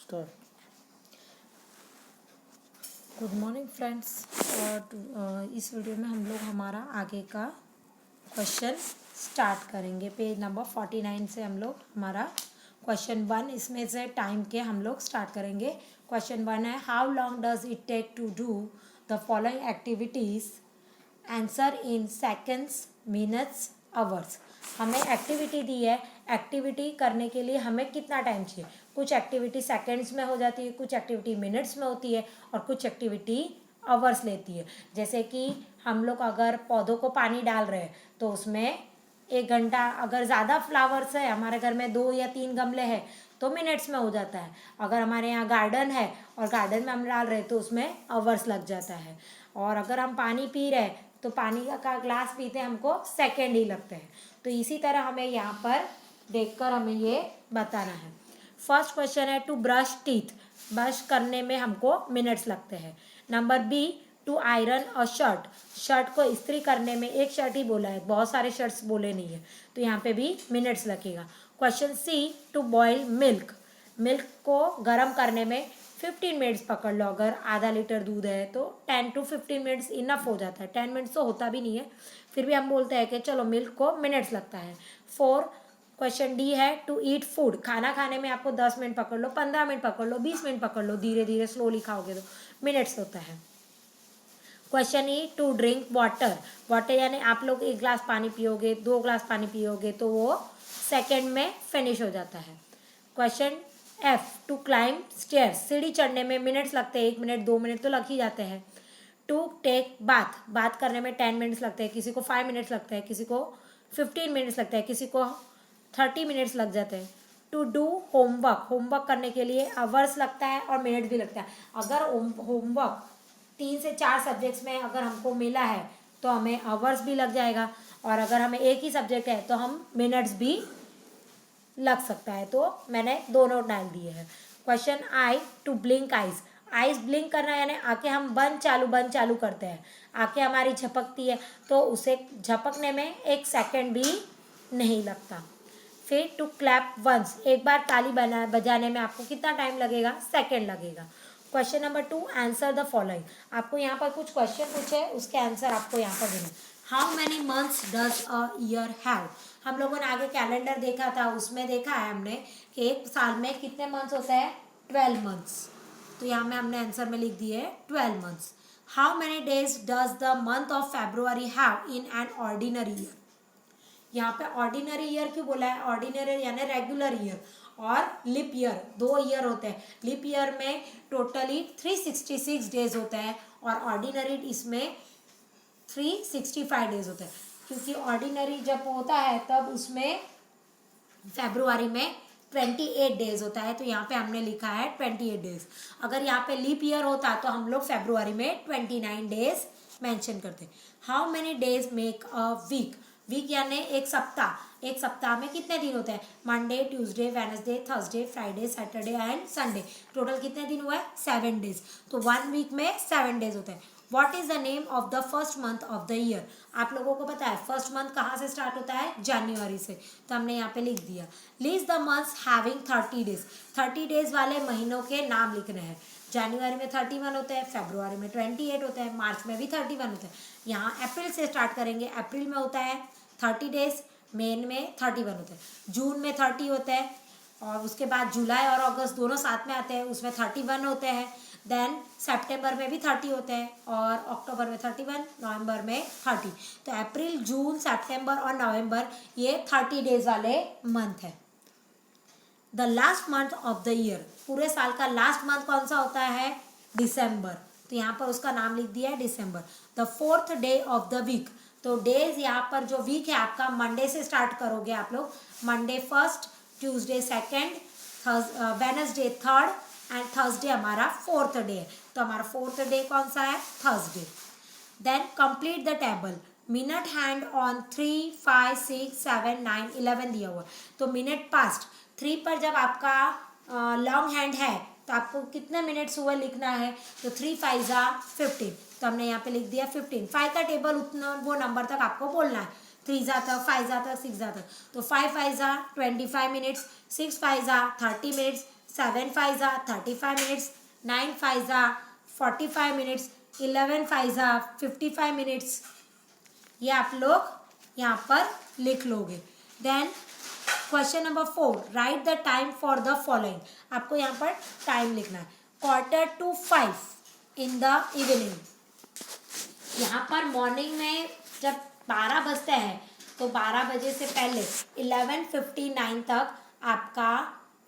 Start. Good morning friends. और इस video में हम लोग हमारा आगे का क्वेश्चन स्टार्ट करेंगे। पेज नंबर 49 से हम लोग हमारा क्वेश्चन 1, इसमें से टाइम के हम लोग स्टार्ट करेंगे। क्वेश्चन 1 है, how long does it take to do the following activities, answer in seconds, minutes, hours. हमें एक्टिविटी दी है, एक्टिविटी करने के लिए हमें कितना टाइम चाहिए। कुछ एक्टिविटी सेकंड्स में हो जाती है, कुछ एक्टिविटी मिनट्स में होती है और कुछ एक्टिविटी आवर्स लेती है। जैसे कि हम लोग अगर पौधों को पानी डाल रहे हैं तो उसमें 1 घंटा, अगर ज़्यादा फ्लावर्स है, हमारे घर में 2 या 3 गमले हैं तो मिनट्स में हो जाता है। अगर हमारे यहाँ गार्डन है और गार्डन में हम डाल रहे हैं तो उसमें आवर्स लग जाता है। और अगर हम पानी पी रहे हैं तो पानी का ग्लास पीते हमको सेकेंड ही लगते हैं। तो इसी तरह हमें यहाँ पर देखकर हमें ये बताना है। फर्स्ट क्वेश्चन है, टू ब्रश टीथ, ब्रश करने में हमको मिनट्स लगते हैं। Number B, to iron a shirt, shirt को इस्त्री करने में, एक शर्ट ही बोला है, बहुत सारे शर्ट्स बोले नहीं है, तो यहाँ पे भी मिनट्स लगेगा। Question C, to boil milk, milk को गर्म करने में 15 मिनट्स पकड़ लो। अगर आधा लीटर दूध है तो 10 to 15 मिनट्स इनफ हो जाता है। 10 मिनट्स तो होता भी नहीं है, फिर भी हम बोलते हैं कि चलो मिल्क को मिनट्स लगता है। 4, क्वेश्चन डी है, टू ईट फूड, खाना खाने में आपको 10 मिनट पकड़ लो, 15 मिनट पकड़ लो, 20 मिनट पकड़ लो, धीरे धीरे स्लोली खाओगे तो मिनट्स होता है। Question E, to drink water, water यानी आप लोग 1 ग्लास पानी पियोगे, 2 ग्लास पानी पियोगे तो वो सेकेंड में फिनिश हो जाता है। Question F, to climb stairs, सीढ़ी चढ़ने में मिनट्स लगते हैं, 1 मिनट 2 मिनट तो लग ही जाते हैं। टू टेक बाथ, बात करने में 10 मिनट्स लगते हैं, किसी को 5 मिनट्स लगते हैं, किसी को 15 मिनट्स लगते हैं, किसी को 30 मिनट्स लग जाते हैं। टू डू होमवर्क, होमवर्क करने के लिए आवर्स लगता है और मिनट भी लगता है। अगर होमवर्क 3 से 4 सब्जेक्ट्स में अगर हमको मिला है तो हमें आवर्स भी लग जाएगा, और अगर हमें एक ही सब्जेक्ट है तो हम मिनट्स भी लग सकता है। तो मैंने दोनों डाल दिए हैं। Question I, to blink eyes, eyes blink करना यानी आंखें हम बंद चालू करते हैं, आंखें हमारी झपकती है तो उसे झपकने में 1 सेकेंड भी नहीं लगता। फिर टू क्लैप वंस, एक बार ताली बजाने में आपको कितना टाइम लगेगा, सेकेंड लगेगा। Question number 2, answer the following, आपको यहाँ पर कुछ क्वेश्चन पूछे, उसके आंसर आपको यहाँ पर देना। How many months does a year have, हम लोगों ने आगे कैलेंडर देखा था, उसमें देखा है हमने कि एक साल में कितने मंथ्स होते हैं, 12 मंथ्स। तो यहाँ में हमने आंसर में लिख दिए 12 months. How many days does the month of February have in an ordinary year, यहाँ पे ऑर्डिनरी ईयर क्यों बोला है, ऑर्डिनरी यानी रेगुलर ईयर, और लिप ईयर 2 ईयर होते हैं। लिप ईयर में टोटली 366 डेज होते हैं और ऑर्डिनरी इसमें 365 डेज होते हैं, क्योंकि ऑर्डिनरी जब होता है तब उसमें फेब्रुआरी में 28 डेज होता है, तो यहाँ पे हमने लिखा है 28 डेज। अगर यहाँ पे लीप ईयर होता तो हम लोग फेब्रुआरी में 29 डेज मेंशन करते। How many days make a week, week यानी एक सप्ताह, एक सप्ताह में कितने दिन होते हैं, Monday, Tuesday, Wednesday, Thursday, Friday, Saturday and Sunday, total कितने दिन हुआ है, 7 डेज। तो 1 वीक में 7 डेज होते हैं। What is the name of the first month of the year, आप लोगों को पता है फर्स्ट मंथ कहाँ से स्टार्ट होता है, जनवरी से, तो हमने यहाँ पे लिख दिया। List the months having 30 days, 30 days वाले महीनों के नाम लिखने हैं। जनवरी में 31 होते हैं, फरवरी में 28 होते हैं, मार्च में भी 31 होते हैं। यहाँ अप्रैल से स्टार्ट करेंगे, अप्रैल में होता है 30 डेज, मई में 31 होते हैं, जून में 30 होते हैं, और उसके बाद जुलाई और अगस्त दोनों साथ में आते हैं, उसमें 31 होते हैं। देन सितंबर में भी 30 होते हैं, और अक्टूबर में 31, नवंबर में 30। तो अप्रैल, जून, सितंबर और नवंबर ये 30 डेज वाले मंथ है। The last month of the year, पूरे साल का लास्ट मंथ कौन सा होता है, दिसंबर, तो यहाँ पर उसका नाम लिख दिया है दिसंबर। The 4th day of the week, तो डेज यहाँ पर जो वीक है आपका मंडे से स्टार्ट करोगे आप लोग, Monday 1st, Tuesday 2nd, Wednesday 3rd and Thursday हमारा 4th डे है, तो हमारा 4th डे कौन सा है, Thursday. Then complete the table, minute hand on 3, 5, 6, 7, 9, 11 दिया हुआ, तो मिनट पास्ट 3 पर जब आपका लॉन्ग हैंड है तो आपको कितने मिनट्स हुए लिखना है, तो 3 5 जा 15, तो हमने यहाँ पे लिख दिया 15। 5 का टेबल उतना वो नंबर तक आपको बोलना है, 3 जा तक, 5 जा तक, 6 जा तक, तो 5 5 जा 25 मिनट्स, 6 5 जा 30 मिनट्स, 7 5 जा 35 मिनट्स, 9 5 जा 45 मिनट्स, 11 5 जा 55 मिनट्स। ये आप लोग यहाँ पर लिख लोगे। Then question number 4, write the time for the following. आपको यहाँ पर टाइम लिखना है। 4:45 इन द इवनिंग। यहाँ पर मॉर्निंग में जब 12 बजते हैं तो 12 बजे से पहले 11:59 तक आपका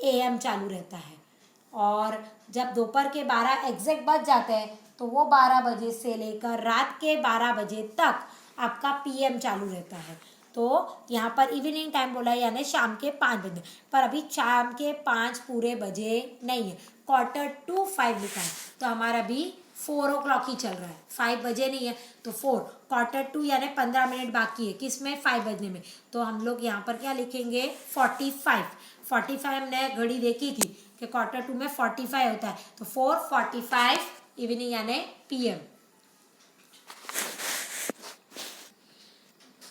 AM चालू रहता है, और जब दोपहर के 12 एग्जैक्ट बज जाते हैं तो वो 12 बजे से लेकर रात के 12 बजे तक आपका PM चालू रहता है। तो यहाँ पर इवनिंग टाइम बोला है, यानी शाम के 5 बजे, पर अभी शाम के 5 पूरे बजे नहीं है, 4:45 लिखा है, तो हमारा भी 4 o'clock ही चल रहा है, 5 बजे नहीं है। तो 4 4:45 यानी 15 मिनट बाकी है, किस में, 5 बजने में। तो हम लोग यहाँ पर क्या लिखेंगे, 45 हमने घड़ी देखी थी कि 4:45 में 45 होता है, तो 4:45 इवनिंग यानी PM।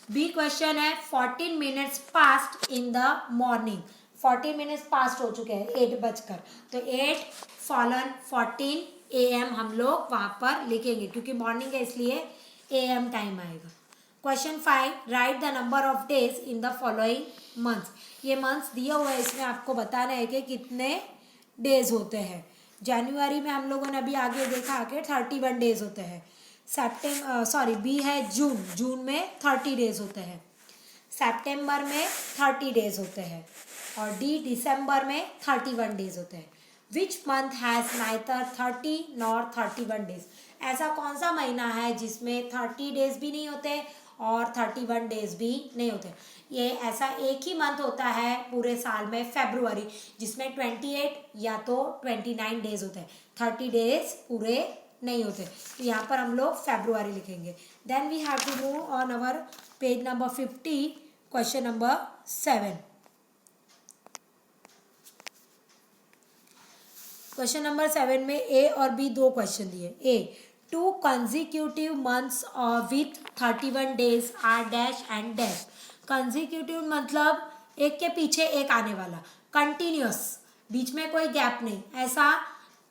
बी क्वेश्चन है 14 minutes past in the morning. 14 minutes past हो चुके हैं 8 बजकर, तो 8 फॉलन 14 AM हम लोग वहाँ पर लिखेंगे, क्योंकि मॉर्निंग है इसलिए AM टाइम आएगा। Question 5, right the number of days in the following months. ये मंथ्स दिया हुआ है, इसमें आपको बताना है कि कितने डेज होते हैं। जनवरी में हम लोगों ने अभी आगे देखा कि 31 डेज होते हैं। बी है जून में 30 डेज होते हैं। सितंबर में 30 डेज होते हैं, और दिसंबर में 31 डेज होते हैं। Which month has neither 30 nor 31 days. ऐसा कौन सा महीना है जिसमें 30 डेज भी नहीं होते और 31 डेज भी नहीं होते। ये ऐसा एक ही मंथ होता है पूरे साल में, फरवरी, जिसमें 28 या तो 29 डेज होते हैं, 30 डेज पूरे नहीं होते। तो यहाँ पर हम लोग फरवरी लिखेंगे। Then we have to move on our page number 50, question number 7। Question number 7 में A और B दो क्वेश्चन दिए। A, 2 consecutive months with 31 days are dash and dash। Consecutive मतलब एक के पीछे एक आने वाला, कंटिन्यूस, बीच में कोई गैप नहीं, ऐसा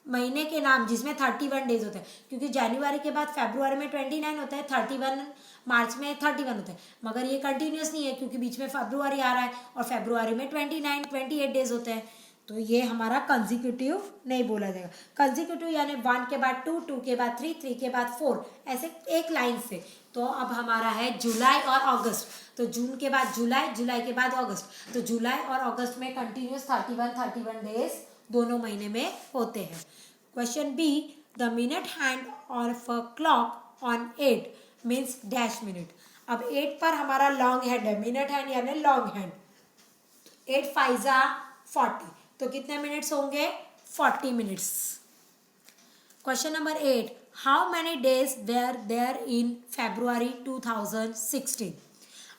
महीने के नाम जिसमें 31 डेज होते हैं। क्योंकि जनवरी के बाद फरवरी में 29 होता है, 31 मार्च में 31 होता है, मगर ये कंटिन्यूस नहीं है क्योंकि बीच में फरवरी आ रहा है और फरवरी में 28 डेज होते हैं। तो ये हमारा कंजिक्यूटिव नहीं बोला जाएगा। कंजिक्यूटिव यानी 1 के बाद 2, 2 के बाद 3, 3 के बाद 4, ऐसे एक लाइन से। तो अब हमारा है जुलाई और अगस्त, तो जून के बाद जुलाई, जुलाई के बाद अगस्त, तो जुलाई और अगस्त में कंटिन्यूस 31 डेज दोनों महीने में होते हैं। Question B, the minute hand of a clock on 8 means dash minute. अब 8 पर हमारा लॉन्ग हैंड है, मिनट हैंड यानी लॉन्ग हैंड। 8 5 जा 40, तो कितने मिनट्स होंगे, 40 minutes. Question number 8, how many days were there in February 2016।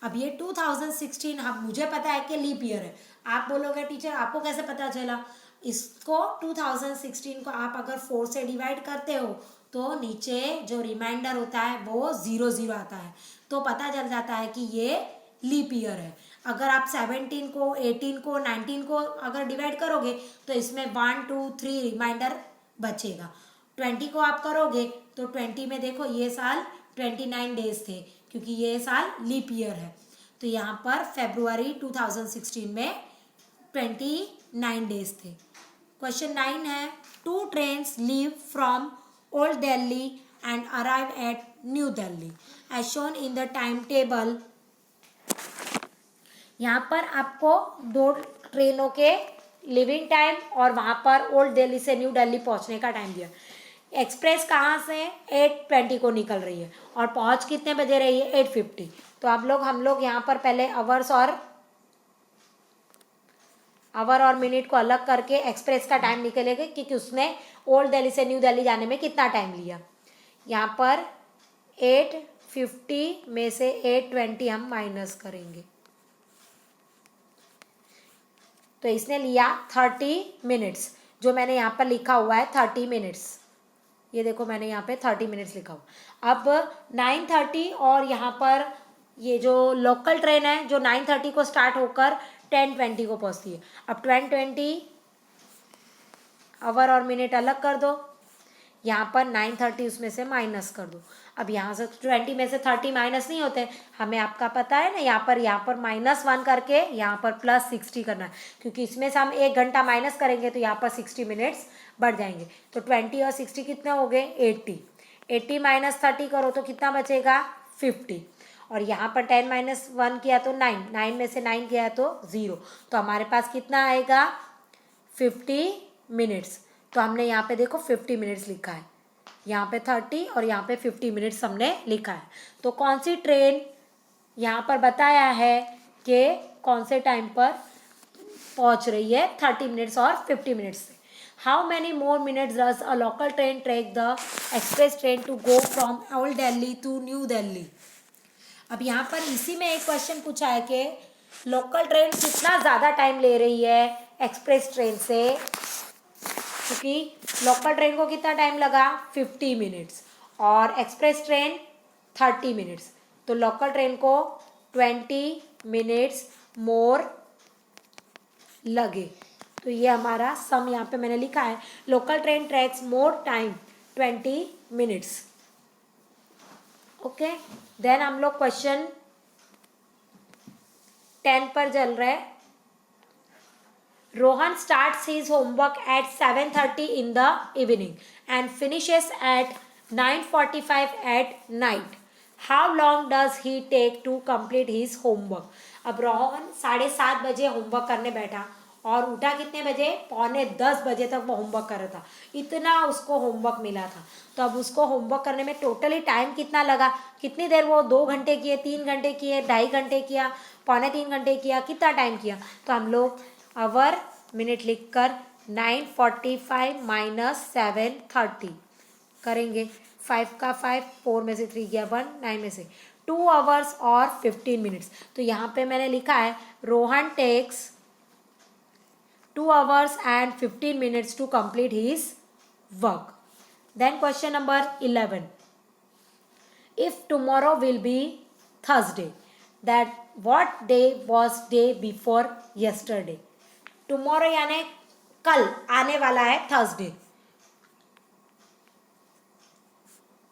अब ये 2016, अब मुझे पता है कि लीप ईयर है, आप बोलोगे टीचर आपको कैसे पता चला। इसको 2016 को आप अगर 4 से डिवाइड करते हो तो नीचे जो रिमाइंडर होता है वो 0 0 आता है, तो पता चल जाता है कि ये लीप ईयर है। अगर आप 17 को 18 को 19 को अगर डिवाइड करोगे तो इसमें 1 2 3 रिमाइंडर बचेगा। 20 को आप करोगे तो 20 में देखो ये साल 29 डेज थे क्योंकि ये साल लीप ईयर है। तो यहाँ पर फरवरी 2016 में 29 डेज थे। क्वेश्चन 9 है, 2 trains leave from Old Delhi and arrive at New Delhi as shown in the time table. यहाँ पर आपको 2 ट्रेनों के लिविंग टाइम और वहाँ पर ओल्ड दिल्ली से न्यू दिल्ली पहुँचने का टाइम दिया। एक्सप्रेस कहाँ से 8:20 को निकल रही है और पहुँच कितने बजे रही है, 8:50। तो हम लोग यहाँ पर पहले आवर और मिनट को अलग करके एक्सप्रेस का टाइम निकलेगा क्योंकि उसने ओल्ड दिल्ली से न्यू दिल्ली जाने में कितना टाइम लिया। यहाँ पर 8:50 में से 8:20 हम माइनस करेंगे, तो इसने लिया 30 मिनट्स, जो मैंने यहाँ पर लिखा हुआ है 30 मिनट्स। ये देखो मैंने यहाँ पे 30 मिनट्स लिखा हुआ। अब 9:30 और यहाँ पर ये जो लोकल ट्रेन है जो 9:30 को स्टार्ट होकर 10:20 को पहुँचती है। अब 10:20 आवर और मिनट अलग कर दो, यहाँ पर 9:30 उसमें से माइनस कर दो। अब यहाँ से 20 में से 30 माइनस नहीं होते, हमें आपका पता है ना, यहाँ पर -1 करके यहाँ पर +60 करना है, क्योंकि इसमें से हम 1 घंटा माइनस करेंगे तो यहाँ पर 60 मिनट्स बढ़ जाएंगे। तो 20 और 60 कितने हो गए 80। 80 - 30 करो तो कितना बचेगा 50। और यहाँ पर 10 - 1 किया तो 9, 9 में से 9 किया तो 0, तो हमारे पास कितना आएगा 50 मिनट्स। तो हमने यहाँ पे देखो 50 मिनट्स लिखा है, यहाँ पे 30 और यहाँ पे 50 मिनट्स हमने लिखा है। तो कौन सी ट्रेन यहाँ पर बताया है कि कौन से टाइम पर पहुँच रही है 30 मिनट्स और 50 मिनट्स से। How many more minutes does a local train take the express train to go from Old Delhi to New Delhi. अब यहाँ पर इसी में एक क्वेश्चन पूछा है कि लोकल ट्रेन कितना ज़्यादा टाइम ले रही है एक्सप्रेस ट्रेन से, क्योंकि लोकल ट्रेन को कितना टाइम लगा 50 मिनट्स और एक्सप्रेस ट्रेन 30 मिनट्स, तो लोकल ट्रेन को 20 मिनट्स मोर लगे। तो ये हमारा सम यहाँ पे मैंने लिखा है, local train takes more time 20 minutes. Okay, then हम लोग क्वेश्चन 10 पर चल रहे हैं। Rohan starts his homework at 7:30 in the evening and finishes at 9:45 at night. How long does he take to complete his homework? अब रोहन 7:30 बजे homework करने बैठा और उठा कितने बजे 9:45 बजे तक वो होमवर्क कर रहा था, इतना उसको होमवर्क मिला था। तो अब उसको होमवर्क करने में टोटली टाइम कितना लगा, कितनी देर वो 2 घंटे किए, 3 घंटे किए, 2.5 घंटे किया, 2.25 घंटे किया, कितना टाइम किया। तो हम लोग आवर मिनट लिखकर 9:45 - 7:30 करेंगे। 5 का 5, 4 में से 3 गया 1, 9 में से 2 आवर्स और 15 मिनट्स। तो यहाँ पे मैंने लिखा है Rohan takes 2 hours and 15 minutes to complete his work. Then question number 11. If tomorrow will be Thursday, that what day was day before yesterday? Tomorrow यानी कल आने वाला है थर्सडे।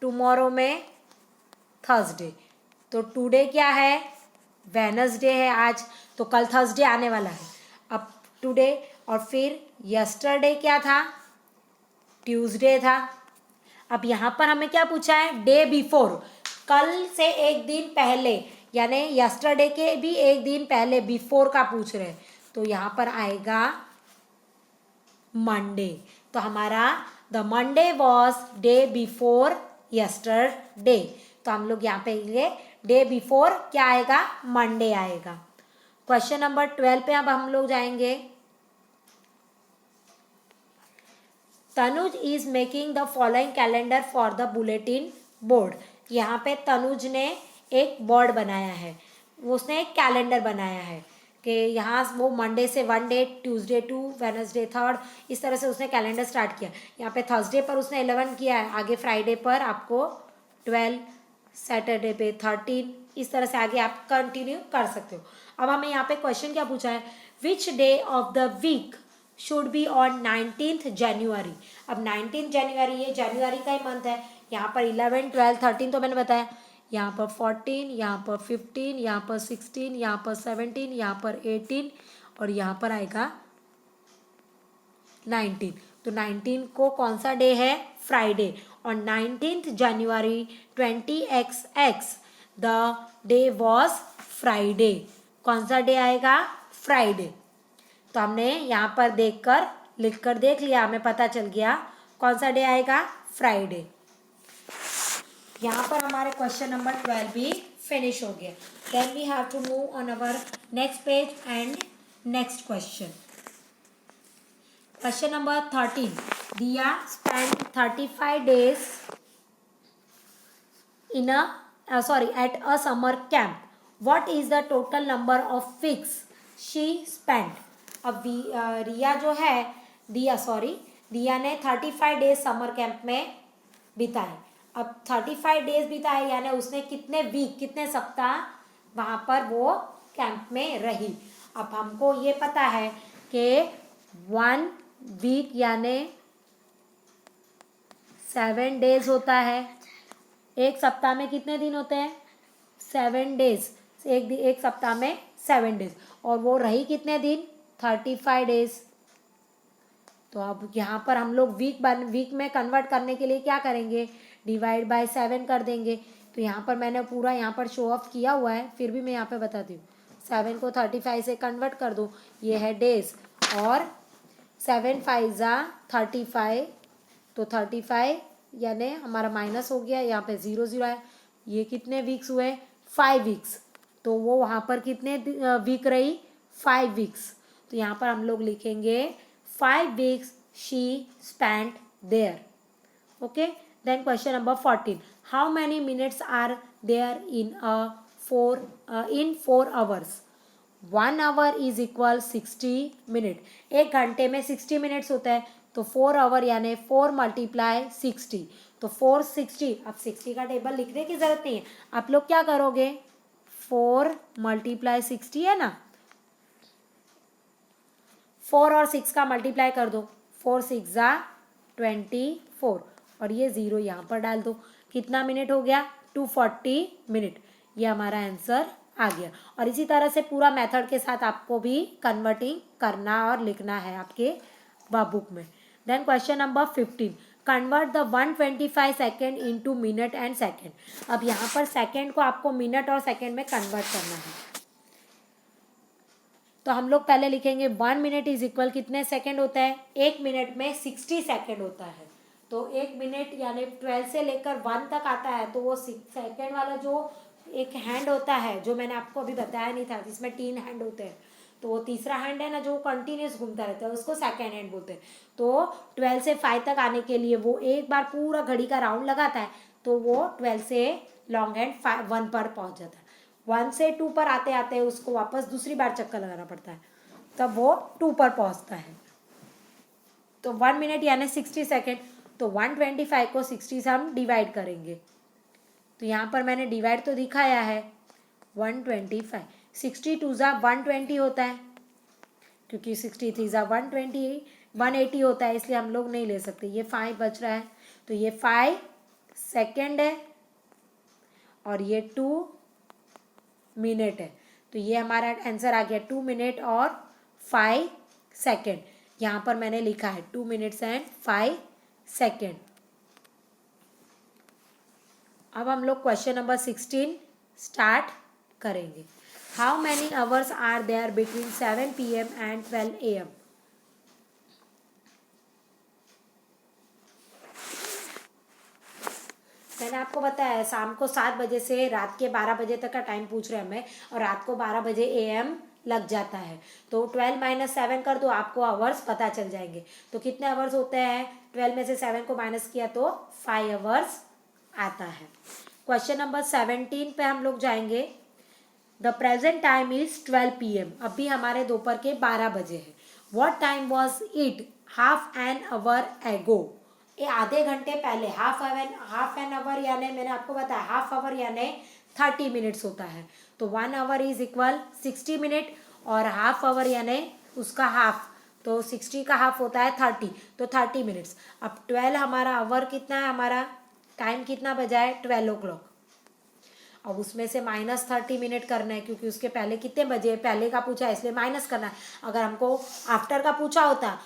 टुमारो में थर्सडे, तो टुडे क्या है वेनसडे है आज, तो कल थर्सडे आने वाला है। अब टुडे और फिर यस्टरडे क्या था ट्यूसडे था। अब यहाँ पर हमें क्या पूछा है डे बिफोर, कल से एक दिन पहले, यानी यस्टरडे के भी एक दिन पहले बिफोर का पूछ रहे हैं। तो यहाँ पर आएगा मंडे। तो हमारा the Monday was day before yesterday. तो हम लोग यहाँ पे ये डे बिफोर क्या आएगा मंडे आएगा। क्वेश्चन नंबर 12 पे अब हम लोग जाएंगे। Tanuj is making the following calendar for the bulletin board. यहाँ पे तनुज ने एक बोर्ड बनाया है, उसने एक कैलेंडर बनाया है कि यहाँ वो मंडे से 1 डे, ट्यूसडे 2, वेडनेसडे 3, इस तरह से उसने कैलेंडर स्टार्ट किया। यहाँ पे थर्सडे पर उसने 11 किया है, आगे फ्राइडे पर आपको 12, सैटरडे पे 13, इस तरह से आगे आप कंटिन्यू कर सकते हो। अब हमें यहाँ पे क्वेश्चन क्या पूछा है, which day of the week should be on 19th January. अब 19th जनवरी ये जनवरी का ही मंथ है। यहाँ पर 11, 12, 13 तो मैंने बताया, यहाँ पर 14, यहाँ पर 15, यहाँ पर 16, यहाँ पर 17, यहाँ पर 18 और यहाँ पर आएगा 19। तो 19 को कौन सा डे है फ्राइडे। और 19th January 20XX the day was Friday. कौन सा डे आएगा फ्राइडे। तो हमने यहाँ पर देखकर लिखकर देख लिया, हमें पता चल गया कौन सा डे आएगा फ्राइडे। यहाँ पर हमारे क्वेश्चन नंबर 12 भी फिनिश हो गया। Then we have to move on our next page and next question. Question number 13, Diya spend 35 days in at a summer camp. What is the total number of weeks she spent? अब रिया जो है दिया ने 35 days summer camp में बिताए। अब 35 days बिताए यानी उसने कितने वीक, कितने सप्ताह वहाँ पर वो कैंप में रही। अब हमको ये पता है कि 1 वीक यानी 7 डेज होता है। एक सप्ताह में कितने दिन होते हैं? 7 डेज। एक सप्ताह में 7 डेज, और वो रही कितने दिन? 35 डेज। तो अब यहाँ पर हम लोग वीक में कन्वर्ट करने के लिए क्या करेंगे? डिवाइड बाय 7 कर देंगे। तो यहाँ पर मैंने पूरा यहाँ पर शो ऑफ किया हुआ है, फिर भी मैं यहाँ पे बताती हूँ। 7 को 35 से कन्वर्ट कर दो, ये है डेज, और 7 5 जा 35, तो 35 यानी हमारा माइनस हो गया, यहाँ पे 0 0 है। ये कितने वीक्स हुए? 5 वीक्स। तो वो वहाँ पर कितने वीक रही? 5 वीक्स। तो यहाँ पर हम लोग लिखेंगे 5 weeks she spent there. Okay, then question number 14. How many minutes are there in 4 hours? 1 hour is equal 60 minute. एक घंटे में 60 मिनट्स होता है, तो 4 आवर यानी 4 मल्टीप्लाई 60, तो 460। अब 60 का टेबल लिखने की जरूरत नहीं है, आप लोग क्या करोगे? 4 मल्टीप्लाई 60 है ना, 4 और 6 का मल्टीप्लाई कर दो, 4 6 जा 24, और ये 0 यहाँ पर डाल दो। कितना मिनट हो गया? 240 मिनट। ये हमारा आंसर आ गया। और इसी तरह से पूरा मेथड के साथ आपको भी कन्वर्टिंग करना और लिखना है आपके बुक में। Then question number 15, convert the 125 second into minute and second. अब यहाँ पर सेकेंड को आपको मिनट और सेकेंड में कन्वर्ट करना है। तो हम लोग पहले लिखेंगे 1 मिनट इज इक्वल कितने सेकेंड होता है? 1 मिनट में 60 सेकेंड होता है। तो 1 मिनट यानी 12 से लेकर 1 तक आता है, तो वो सेकेंड वाला जो एक हैंड होता है, जो मैंने आपको अभी बताया नहीं था, जिसमें 3 हैंड होते हैं, तो वो तीसरा हैंड है ना, जो कंटिन्यूस घूमता रहता है, उसको सेकेंड हैंड बोलते हैं। तो 12 से 5 तक आने के लिए वो एक बार पूरा घड़ी का राउंड लगाता है, तो वो 12 से लॉन्ग हैंड 1 पर पहुंच जाता है। 1 से 2 पर आते आते उसको वापस दूसरी बार चक्कर लगाना पड़ता है, तब वो 2 पर पहुंचता है। तो 1 मिनट यानी 60 सेकेंड। तो 125 को 60 से हम डिवाइड करेंगे। तो यहाँ पर मैंने डिवाइड तो दिखाया है, 125, 62 जा 120 होता है, क्योंकि 63 जा 180 होता है, इसलिए हम लोग नहीं ले सकते। ये 5 बच रहा है, तो ये 5 सेकेंड है, और ये 2 मिनट है। तो ये हमारा आंसर आ गया 2 मिनट और 5 सेकेंड। यहाँ पर मैंने लिखा है 2 मिनट्स एंड 5 सेकेंड। अब हम लोग क्वेश्चन नंबर 16 स्टार्ट करेंगे। How many hours are there between 7 PM and 12 AM? मैंने आपको बताया शाम को 7 बजे से रात के 12 बजे तक का टाइम पूछ रहे हैं हमें, और रात को 12 बजे AM लग जाता है। तो 12 - 7 कर दो, आपको आवर्स पता चल जाएंगे। तो कितने आवर्स होते हैं? 12 में से 7 को माइनस किया तो 5 आवर्स आता है। क्वेश्चन नंबर 17 पे हम लोग जाएंगे। The present time is 12 PM। अभी हमारे दोपहर के 12 बजे है। What time was it half an our एगो? ये आधे घंटे पहले। हाफ एन आवर यानी मैंने आपको बताया हाफ आवर यानी 30 मिनट्स होता है। तो 1 आवर इज इक्वल 60 मिनट, और हाफ आवर यानी उसका हाफ, तो 60 का हाफ होता है 30, तो 30 मिनट्स। अब 12 हमारा आवर कितना है, हमारा टाइम कितना बजा है? 12 o'clock। अब उसमें से -30 मिनट करना है, क्योंकि उसके पहले कितने बजे पहले का पूछा है, इसलिए माइनस करना है। अगर हमको आफ्टर का पूछा होता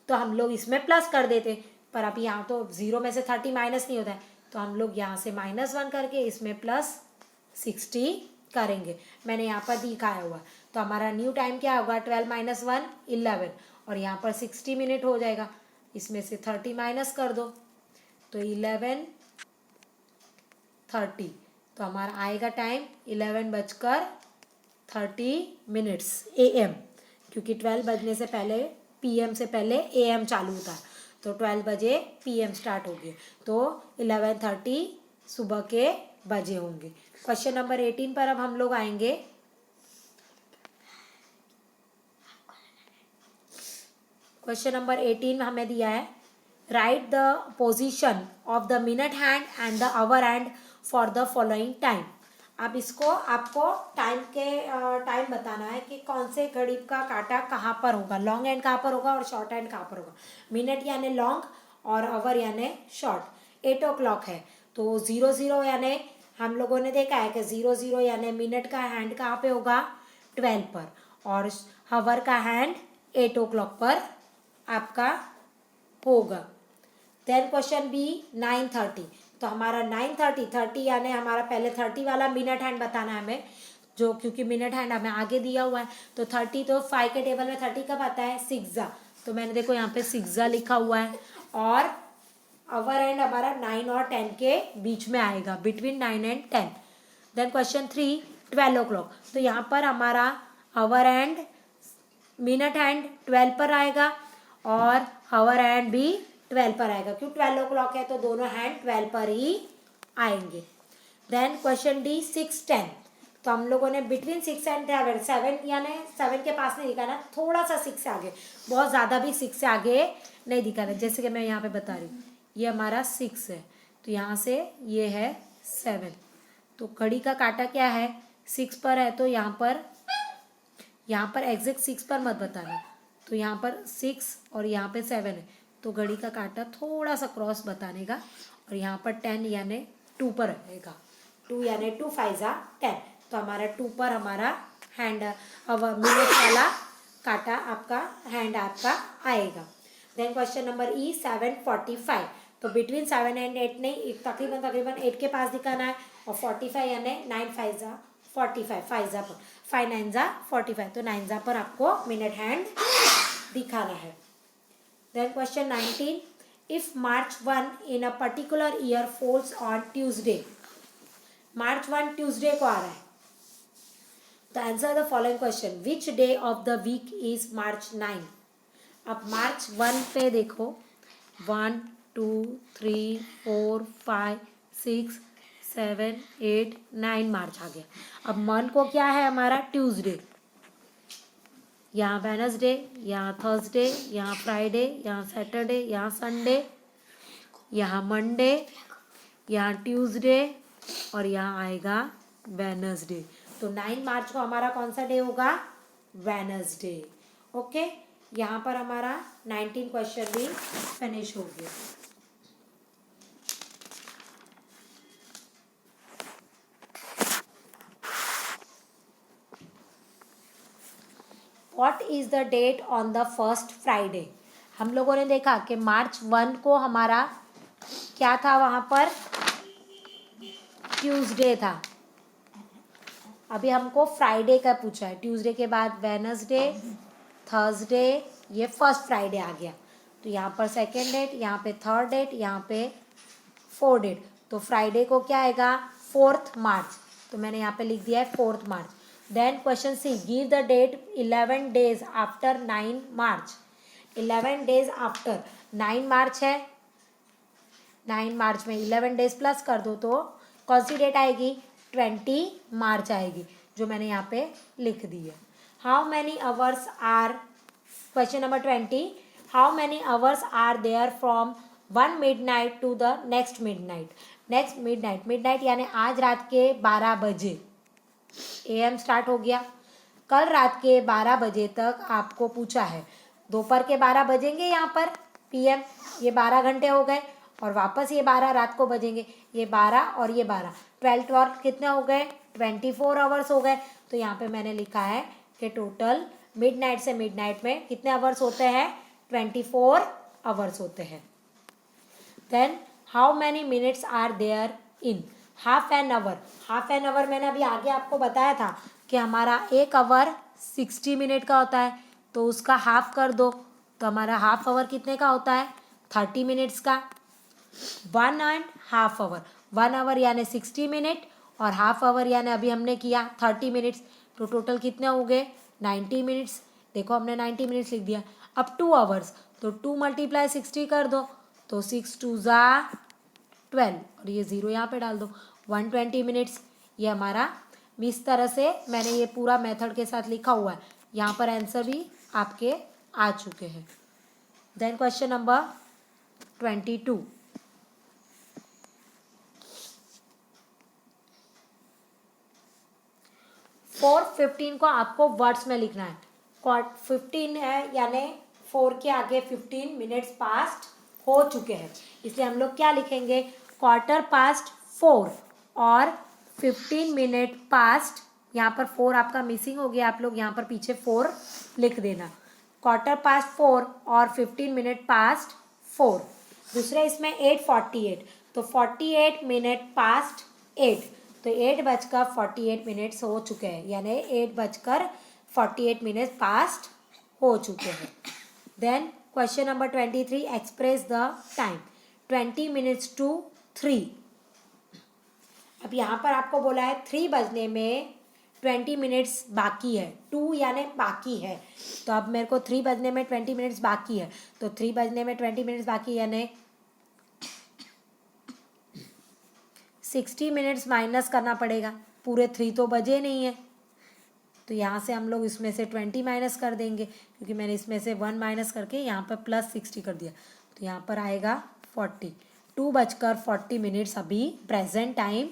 तो हम लोग इसमें प्लस कर देते, पर अब यहाँ तो 0 में से 30 माइनस नहीं होता है, तो हम लोग यहाँ से -1 करके इसमें +60 करेंगे। मैंने यहाँ पर दिखाया हुआ। तो हमारा न्यू टाइम क्या होगा? 12 - 1 11, और यहाँ पर 60 मिनट हो जाएगा। इसमें से 30 माइनस कर दो, तो 11 30, तो हमारा आएगा टाइम 11:30 AM, क्योंकि 12 बजने से पहले PM से पहले AM चालू होता है, तो 12 बजे PM स्टार्ट होगी, तो 11:30 सुबह के बजे होंगे। क्वेश्चन नंबर 18 पर अब हम लोग आएंगे। क्वेश्चन नंबर 18 हमें दिया है, write the position of the minute hand and the hour hand for the following time. अब इसको आपको टाइम बताना है कि कौन से घड़ी का कांटा कहाँ पर होगा, लॉन्ग हैंड कहाँ पर होगा और शॉर्ट हैंड कहाँ पर होगा। मिनट यानी लॉन्ग और आवर यानी शॉर्ट। 8 o'clock है, तो 00 यानी हम लोगों ने देखा है कि 00 यानी मिनट का हैंड कहाँ पे होगा, 12 पर, और हावर का हैंड 8 o'clock पर आपका होगा। देन क्वेश्चन बी 9:30, तो हमारा 9:30 यानी हमारा पहले 30 वाला मिनट हैंड बताना है हमें, जो क्योंकि मिनट हैंड हमें आगे दिया हुआ है, तो 30 तो 5 के टेबल में 30 कब आता है, 6 तो मैंने देखो यहाँ पे 6 लिखा हुआ है, और आवर एंड हमारा 9 और 10 के बीच में आएगा, between 9 and 10। Then question 3 12 o'clock, तो यहाँ पर हमारा आवर एंड मिनट हैंड 12 पर आएगा और आवर हैंड भी 12 पर आएगा, क्यों 12 o'clock है तो दोनों हैंड 12 पर ही आएंगे। देन क्वेश्चन डी 6:10, तो हम लोगों ने बिटवीन 6 एंड 7 यानी 7 के पास नहीं दिखाना, थोड़ा सा 6 से आगे, बहुत ज़्यादा भी 6 से आगे नहीं दिखाना, जैसे कि मैं यहाँ पे बता रही हूँ ये हमारा 6 है, तो यहाँ से ये है 7, तो घड़ी का काटा क्या है 6 पर है, तो यहाँ पर एग्जैक्ट 6 पर मत बताना, तो यहाँ पर 6 और यहाँ पे 7 है, तो घड़ी का काटा थोड़ा सा क्रॉस बताने का, और यहाँ पर 10 यानी 2 पर रहेगा, 2 यानी 2 5 10, तो हमारा 2 पर हमारा हैंड मिनट वाला काटा आपका हैंड आपका आएगा। देन क्वेश्चन नंबर ई 7:45, तो बिटवीन 7 एंड 8 नहीं, तकरीबन 8 के पास दिखाना है, और 45 यानी 9 5 45, 5 9 45, तो 9 पर आपको मिनट हैंड दिखाना है। Then question 19, if March 1 in a particular year falls on Tuesday, March 1 Tuesday को आ रहा है, तो answer the following question, which day of the week is March 9। अब March 1 पे देखो 1 2 3 4 5 6 7 8 9 मार्च आ गया। अब मंथ को क्या है हमारा, ट्यूसडे, यहाँ वेनसडे, यहाँ थर्सडे, यहाँ फ्राइडे, यहाँ सैटरडे, यहाँ संडे, यहाँ मंडे, यहाँ ट्यूसडे, और यहाँ आएगा वेनसडे, तो 9 मार्च को हमारा कौन सा डे होगा, वेनसडे। ओके, यहाँ पर हमारा 19 क्वेश्चन भी फिनिश हो गया। What is the date on the first Friday? हम लोगों ने देखा कि March 1 को हमारा क्या था, वहाँ पर ट्यूसडे था, अभी हमको फ्राइडे का पूछा है, ट्यूसडे के बाद वेनसडे, थर्सडे, ये फर्स्ट फ्राइडे आ गया, तो यहाँ पर सेकेंड डेट, यहाँ पे थर्ड डेट, यहाँ पे फोर्थ डेट, तो फ्राइडे को क्या आएगा, 4th मार्च, तो मैंने यहाँ पे लिख दिया है 4th March. Then question C, give the date 11 days after 9 March, 11 days after 9 March है, 9 मार्च में 11 डेज प्लस कर दो तो कौन सी डेट आएगी, 20 मार्च आएगी, जो मैंने यहाँ पे लिख दी है। How many hours are, question number 20, how many hours are there from 1 midnight to the next midnight, midnight यानी आज रात के 12 बजे, AM स्टार्ट हो गया, कल रात के 12 बजे तक आपको पूछा है, दोपहर के 12 बजेंगे यहाँ पर PM, ये 12 घंटे हो गए, और वापस ये 12 रात को बजेंगे, ये 12 और ये 12, 12 कितने हो गए, 24 आवर्स हो गए, तो यहाँ पे मैंने लिखा है कि टोटल मिडनाइट से मिडनाइट में कितने आवर्स होते हैं, 24 आवर्स होते हैं। Then how many minutes are there in half an hour, half an hour मैंने अभी आगे आपको बताया था कि हमारा 1 आवर 60 मिनट का होता है, तो उसका हाफ कर दो, तो हमारा हाफ आवर कितने का होता है, 30 मिनट्स का। 1.5 आवर, 1 आवर यानी 60 मिनट, और हाफ आवर यानी अभी हमने किया 30 मिनट्स, तो टोटल कितने हो गए, 90 मिनट्स, देखो हमने 90 मिनट्स लिख दिया। अब 2 आवर्स, तो 2 × 60 कर दो, तो 6 2 12, और ये 0 यहाँ पे डाल दो, 120 मिनट्स, ये हमारा इस तरह से मैंने ये पूरा मेथड के साथ लिखा हुआ है, यहाँ पर आंसर भी आपके आ चुके हैं। देन क्वेश्चन नंबर 22, 4:15 को आपको वर्ड्स में लिखना है, 15 है यानी 4 के आगे 15 मिनट्स पास्ट हो चुके हैं, इसलिए हम लोग क्या लिखेंगे, 4:15 और 15 मिनट पास्ट, यहाँ पर 4 आपका मिसिंग हो गया, आप लोग यहाँ पर पीछे 4 लिख देना, 4:15 और 15 मिनट पास्ट 4। दूसरे इसमें 8:48, तो 48 मिनट पास्ट 8, तो 8:48 हो चुके हैं, यानी 8:48 पास्ट हो चुके हैं। Then question number 23, express the time, 20 minutes to 3। अब यहाँ पर आपको बोला है 3 बजने में 20 मिनट्स बाकी है, 2 यानी बाकी है, तो अब मेरे को 3 बजने में 20 मिनट्स बाकी है, तो 3 बजने में 20 मिनट्स बाकी यानी 60 मिनट्स माइनस करना पड़ेगा, पूरे 3 तो बजे नहीं है, तो यहाँ से हम लोग इसमें से 20 माइनस कर देंगे, क्योंकि मैंने इसमें से 1 माइनस करके यहाँ पर +60 कर दिया, तो यहाँ पर आएगा 40। 2:40 अभी प्रेजेंट टाइम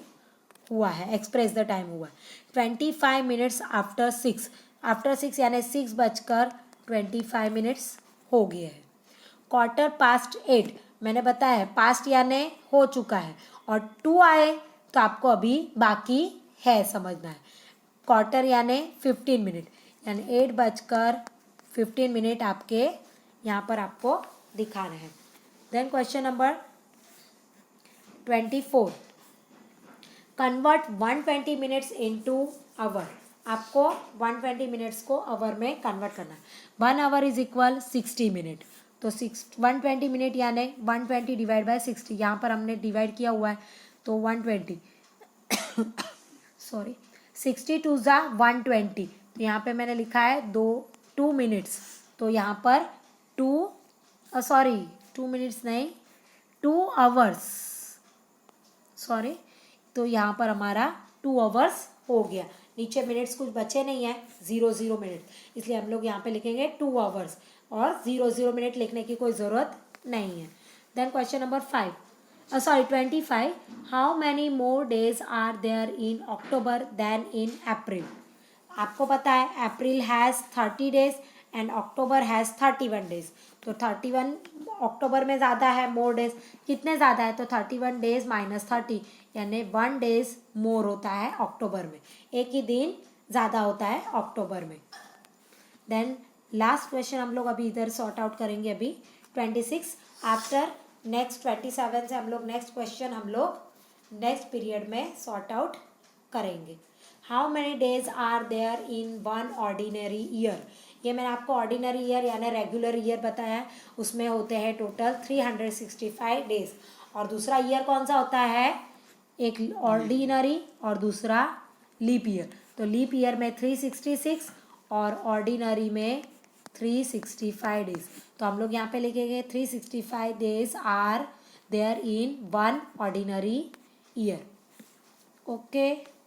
हुआ है, एक्सप्रेस द टाइम हुआ है। 25 मिनट्स आफ्टर 6 यानी 6:25 हो गए हैं। 8:15 मैंने बताया पास्ट यानी हो चुका है, और 2 आए तो आपको अभी बाकी है, समझना है। क्वार्टर यानी 15 मिनट, यानी 8:15 आपके यहाँ पर आपको दिखाना है। Then question number 24, convert 120 minutes into hour, आपको 120 मिनट्स को आवर में कन्वर्ट करना है। 1 आवर इज इक्वल 60 मिनट, तो 120 मिनट यानी 120 डिवाइड बाय 60, यहाँ पर हमने डिवाइड किया हुआ है, तो 120 सॉरी 60 2 ज़ा 120, तो यहाँ पे मैंने लिखा है 2 मिनट्स, तो यहाँ पर 2 मिनट्स नहीं 2 आवर्स, सॉरी, तो यहाँ पर हमारा 2 आवर्स हो गया, नीचे मिनट्स कुछ बचे नहीं है, 0 मिनट, इसलिए हम लोग यहाँ पे लिखेंगे 2 आवर्स, और 0 मिनट लिखने की कोई ज़रूरत नहीं है। Then question number 25, how many more days are there in October than in April. आपको पता है April has 30 days and October has 31 days, तो 31 अक्टूबर में ज़्यादा है, मोर डेज कितने ज़्यादा है, तो 31 डेज माइनस 30 यानी 1 डेज मोर होता है अक्टूबर में, एक ही दिन ज़्यादा होता है अक्टूबर में। देन लास्ट क्वेश्चन हम लोग अभी इधर सॉर्ट आउट करेंगे, अभी 26 आफ्टर नेक्स्ट 27 से हम लोग नेक्स्ट क्वेश्चन हम लोग नेक्स्ट पीरियड में सॉर्ट आउट करेंगे। How many days are there in 1 ordinary year, ये मैंने आपको ऑर्डिनरी ईयर यानी रेगुलर ईयर बताया है, उसमें होते हैं टोटल 365 डेज, और दूसरा ईयर कौन सा होता है, एक ऑर्डिनरी और दूसरा लीप ईयर, तो लीप ईयर में 366 और ऑर्डिनरी में 365 डेज, तो हम लोग यहाँ पे लिखेंगे 365 days are there in 1 ordinary year. Okay.